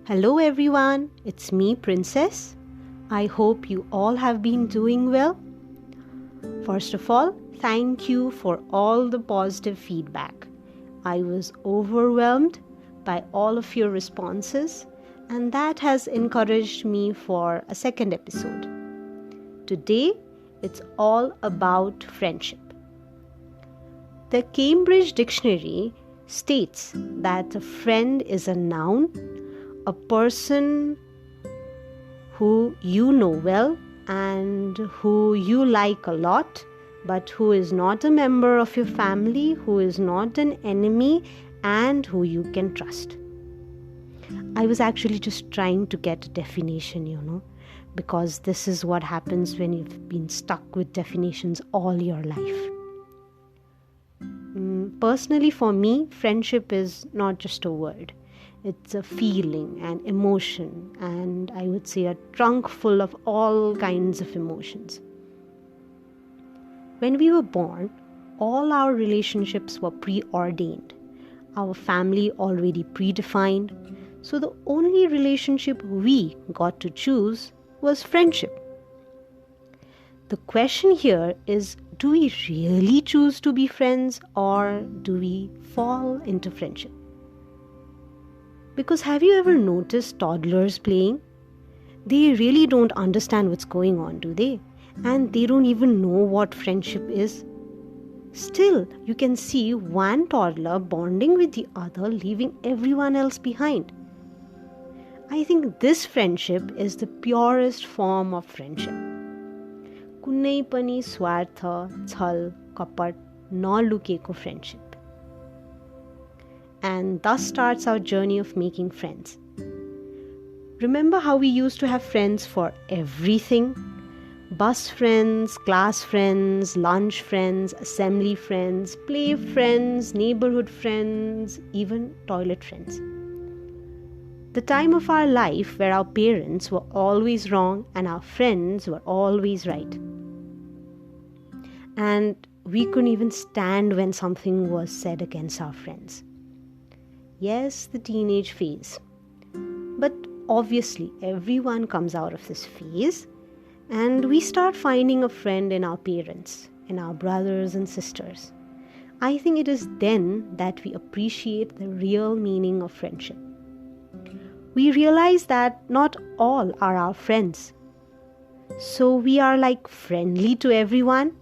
Hello everyone, it's me Princess. I hope you all have been doing well. First of all, thank you for all the positive feedback. I was overwhelmed by all of your responses and that has encouraged me for a second episode. Today, it's all about friendship. The Cambridge Dictionary states that a friend is a noun, a person who you know well and who you like a lot, but who is not a member of your family, who is not an enemy, and who you can trust. I was actually just trying to get a definition, because this is what happens when you've been stuck with definitions all your life. Personally, for me, friendship is not just a word. It's a feeling, an emotion, and I would say a trunk full of all kinds of emotions. When we were born, all our relationships were preordained. Our family already predefined. So the only relationship we got to choose was friendship. The question here is, do we really choose to be friends or do we fall into friendship? Because have you ever noticed toddlers playing? They really don't understand what's going on, do they? And they don't even know what friendship is. Still, you can see one toddler bonding with the other, leaving everyone else behind. I think this friendship is the purest form of friendship. Kunai pani swartha, chhal, kapat, nalukeko friendship. And thus starts our journey of making friends. Remember how we used to have friends for everything? Bus friends, class friends, lunch friends, assembly friends, play friends, neighborhood friends, even toilet friends. The time of our life where our parents were always wrong and our friends were always right. And we couldn't even stand when something was said against our friends. Yes, the teenage phase. But obviously, everyone comes out of this phase and we start finding a friend in our parents, in our brothers and sisters. I think it is then that we appreciate the real meaning of friendship. We realize that not all are our friends. So we are like friendly to everyone,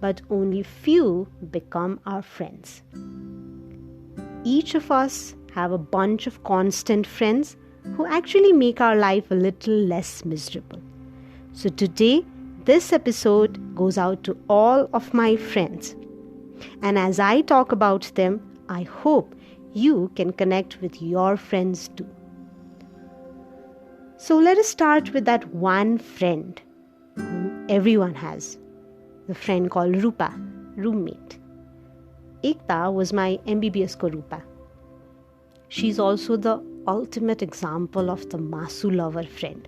but only few become our friends. Each of us have a bunch of constant friends who actually make our life a little less miserable. So today, this episode goes out to all of my friends. And as I talk about them, I hope you can connect with your friends too. So let us start with that one friend whom everyone has. The friend called Rupa, roommate. Ekta was my MBBS ko Rupa. She's also the ultimate example of the masu lover friend.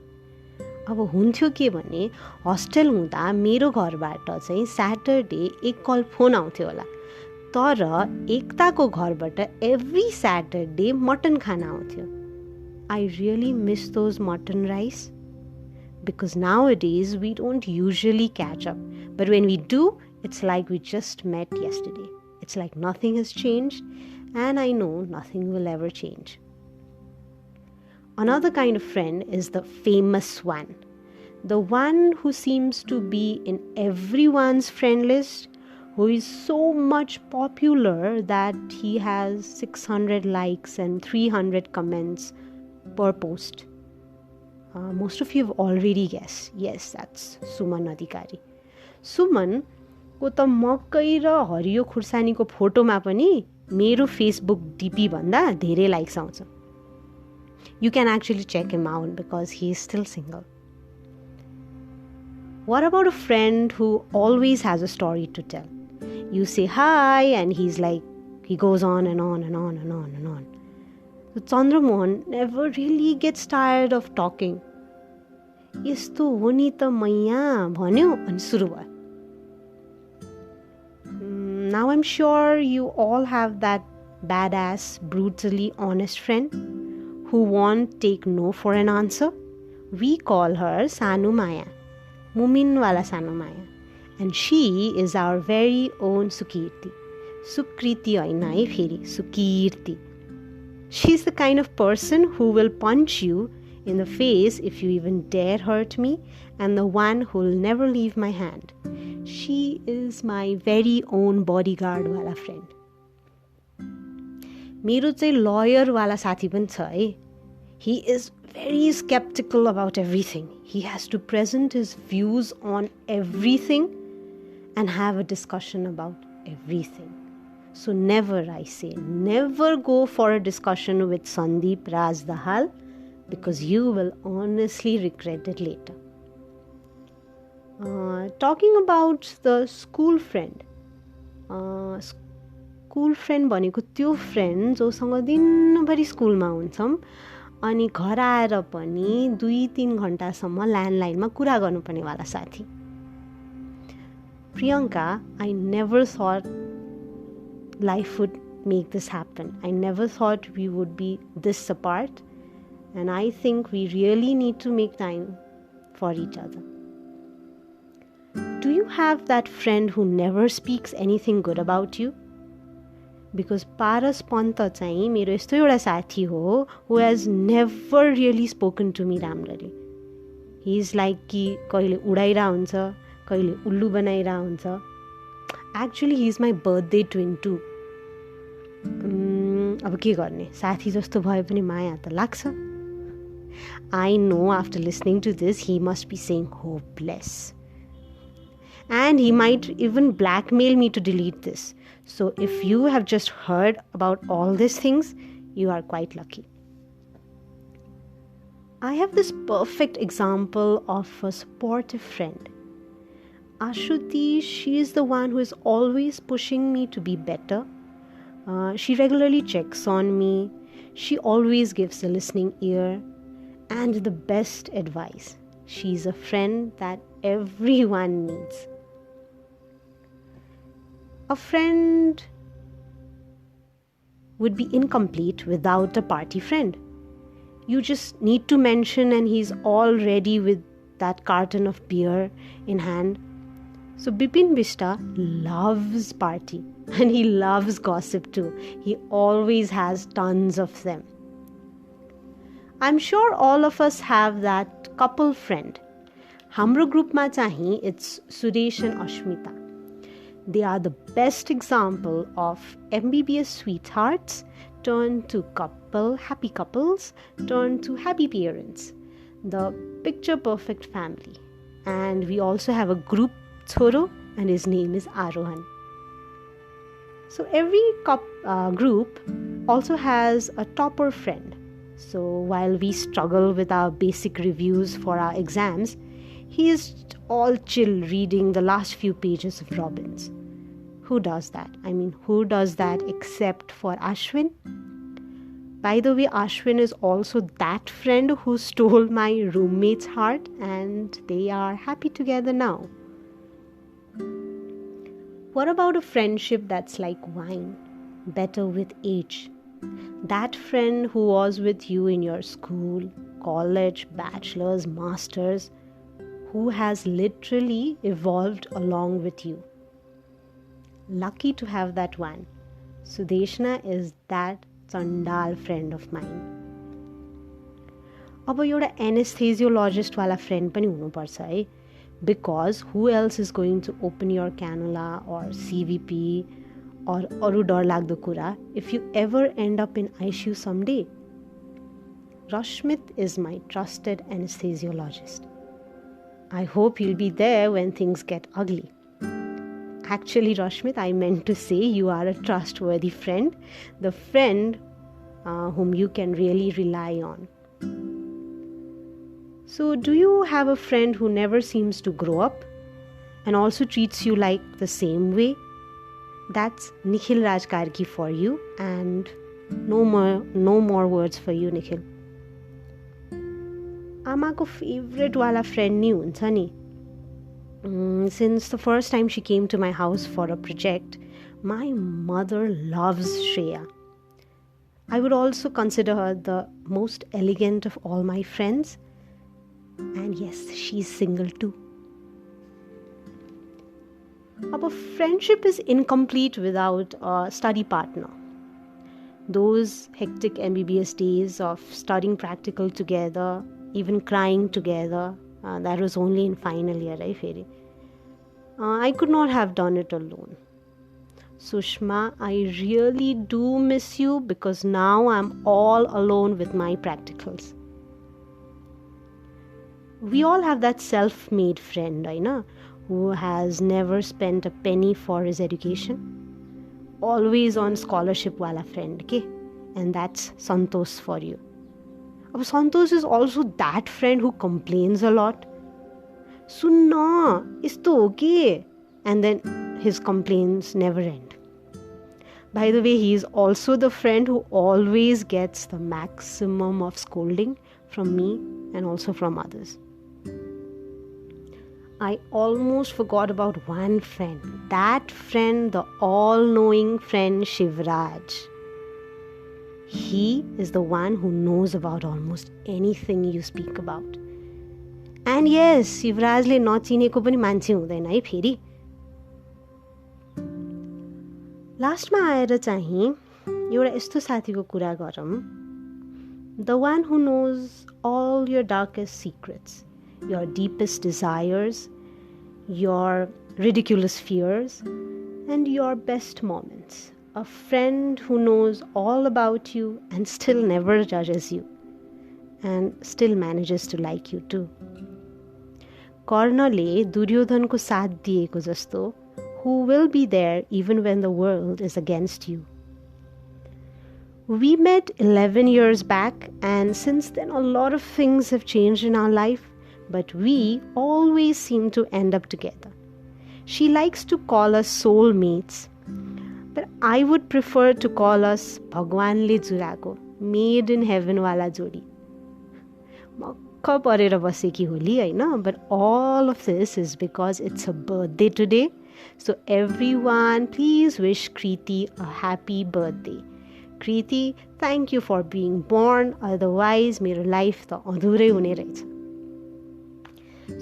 अब हुन्थ्यो के भने hostel हुँदा मेरो घरबाट चाहिँ Saturday एक कल फोन आउँथ्यो होला. तर एकताको घरबाट एभ्री स्याटरडे मटन खाना आउँथ्यो. I really miss those mutton rice. Because nowadays we don't usually catch up. But when we do, it's like we just met yesterday. It's like nothing has changed, and I know nothing will ever change. Another kind of friend is the famous one. The one who seems to be in everyone's friend list, who is so much popular that he has 600 likes and 300 comments per post. Most of you have already guessed. Yes, that's Suman Adhikari. Suman को त मकै र हरियो खुर्सानीको फोटोमा पनि मेरो Facebook DP भन्दा धेरै likes आउँछ. You can actually check him out because he is still single. What about a friend who always has a story to tell? You say hi and he goes on and on and on and on and on. So Chandramohan never really gets tired of talking. यस्तो हो नि त मैया भन्यो अनि सुरु भयो. Now I'm sure you all have that badass, brutally honest friend who won't take no for an answer. We call her Sanu Maya, Mumin wala Sanu Maya. And she is our very own Sukirti. Sukriti aina hai pheri, Sukirti. She's the kind of person who will punch you in the face if you even dare hurt me, and the one who will never leave my hand. She is my very own bodyguard wala friend. मेरो चाहिँ lawyer वाला साथी पनि छ है. He is very skeptical about everything. He has to present his views on everything and have a discussion about everything. So never, I say, never go for a discussion with Sandeep Rajdahal, because you will honestly regret it later. Talking about the school friend. School friend भनेको त्यो friend जोसँग दिनभरि स्कुलमा हुन्छौँ अनि घर आएर पनि 2-3 घन्टासम्म ल्यान्डलाइनमा कुरा गर्नुपर्नेवाला साथी. Priyanka, I never thought life would make this happen. I never thought we would be this apart, and I think we really need to make time for each other. Do you have that friend who never speaks anything good about you? Because Paras Panta चाहिँ मेरो यस्तो एउटा साथी हो who has never really spoken to me राम्ररी. He is like कि कहिले उडाइरा हुन्छ, कहिले उल्लु बनाइरा हुन्छ. Actually, he is my birthday twin too. अब के गर्ने, साथी जस्तो भए पनि माया त लाग्छ. I know after listening to this, he must be saying hopeless. And he might even blackmail me to delete this. So if you have just heard about all these things, you are quite lucky. I have this perfect example of a supportive friend. Ashruti, she is the one who is always pushing me to be better. She regularly checks on me. She always gives a listening ear and the best advice. She's a friend that everyone needs. A friend would be incomplete without a party friend. You just need to mention and he's all ready with that carton of beer in hand. So Bipin Bishta loves party and he loves gossip too. He always has tons of them. I'm sure all of us have that couple friend. Hamro group ma chahi, it's Suresh and Ashmita. They are the best example of MBBS sweethearts turned to happy couples turned to happy parents. The picture perfect family. And we also have a group Choro and his name is Arohan. So every group also has a topper friend. So while we struggle with our basic reviews for our exams, he is all chill reading the last few pages of Robbins. Who does that? I mean, who does that except for Ashwin? By the way, Ashwin is also that friend who stole my roommate's heart and they are happy together now. What about a friendship that's like wine, better with age? That friend who was with you in your school, college, bachelor's, master's, who has literally evolved along with you. Lucky to have that one. Sudeshna is that Chandal friend of mine. अब एउटा anesthesiologist वाला friend पनि हुनुपर्छ है. Because who else is going to open your cannula or CVP or अरू डरलाग्दो कुरा if you ever end up in ICU someday? Rashmit is my trusted anesthesiologist. I hope you'll be there when things get ugly. Actually, Rashmit, I meant to say you are a trustworthy friend, the friend whom you can really rely on. So, do you have a friend who never seems to grow up and also treats you like the same way? That's Nikhil Rajkarki for you, and no more words for you, Nikhil. Amako favorite wala friend ni huncha ni. Since the first time she came to my house for a project, my mother loves Shreya. I would also consider her the most elegant of all my friends. And yes, she's single too. Our friendship is incomplete without a study partner. Those hectic MBBS days of studying practical together, even crying together, that was only in final year, right, Feri? I could not have done it alone. Sushma, I really do miss you because now I'm all alone with my practicals. We all have that self-made friend, I know, who has never spent a penny for his education. Always on scholarship wala friend, okay? And that's Santosh for you. But Santosh is also that friend who complains a lot. Sunna, is to okay? And then his complaints never end. By the way, he is also the friend who always gets the maximum of scolding from me and also from others. I almost forgot about one friend. That friend, the all-knowing friend Shivraj. He is the one who knows about almost anything you speak about. And yes, Shivrajले नचिनेको पनि मान्छे हुँदैन है फेरि. लास्टमा आएर चाहिँ एउटा यस्तो साथीको कुरा गरौँ. The one who knows all your darkest secrets, your deepest desires, your ridiculous fears, and your best moments. A friend who knows all about you and still never judges you and still manages to like you too. कर्णले दुर्योधनको साथ दिएको जस्तो, who will be there even when the world is against you. We met 11 years back, and since then a lot of things have changed in our life, but we always seem to end up together. She likes to call us soulmates, but I would prefer to call us Bhagwanle जुराको, made in heaven वाला जोडी. मक्ख परेर बसेकी होली हैन, but all of this is because it's her birthday today. So everyone, please wish Kriti a happy birthday. Kriti, thank you for being born, otherwise मेरो life त अधुरै हुने रहेछ.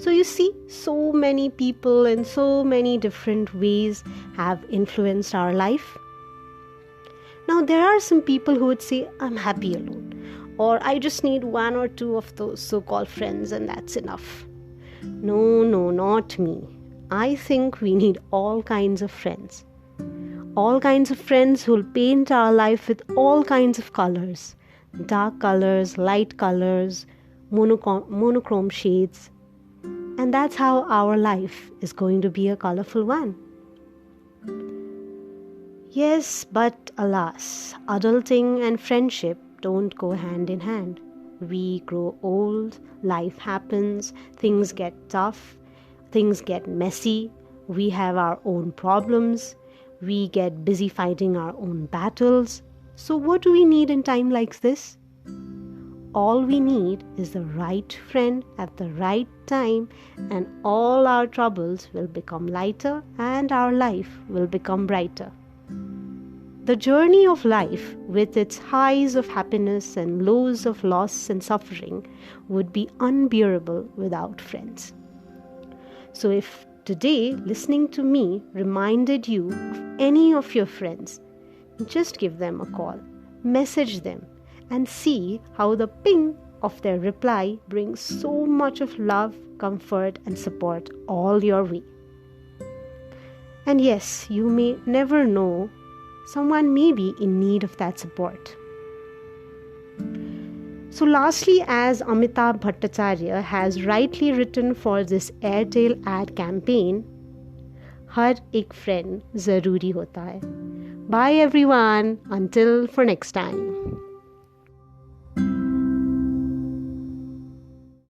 So you see, so many people in so many different ways have influenced our life. Now there are some people who would say, I'm happy alone, or I just need one or two of those so-called friends and that's enough. No, not me. I think we need all kinds of friends. All kinds of friends who will paint our life with all kinds of colors. Dark colors, light colors, monochrome shades. And that's how our life is going to be a colorful one. Yes, but alas, adulting and friendship don't go hand in hand. We grow old, life happens, things get tough, things get messy, we have our own problems, we get busy fighting our own battles. So what do we need in time like this? All we need is the right friend at the right time, and all our troubles will become lighter and our life will become brighter. The journey of life, with its highs of happiness and lows of loss and suffering, would be unbearable without friends. So if today listening to me reminded you of any of your friends, just give them a call, message them, and see how the ping of their reply brings so much of love, comfort, and support all your way. And yes, you may never know, someone may be in need of that support. So lastly, as Amitabh Bhattacharya has rightly written for this Airtel ad campaign, हर एक friend zaroori hota hai. Bye everyone, until for next time.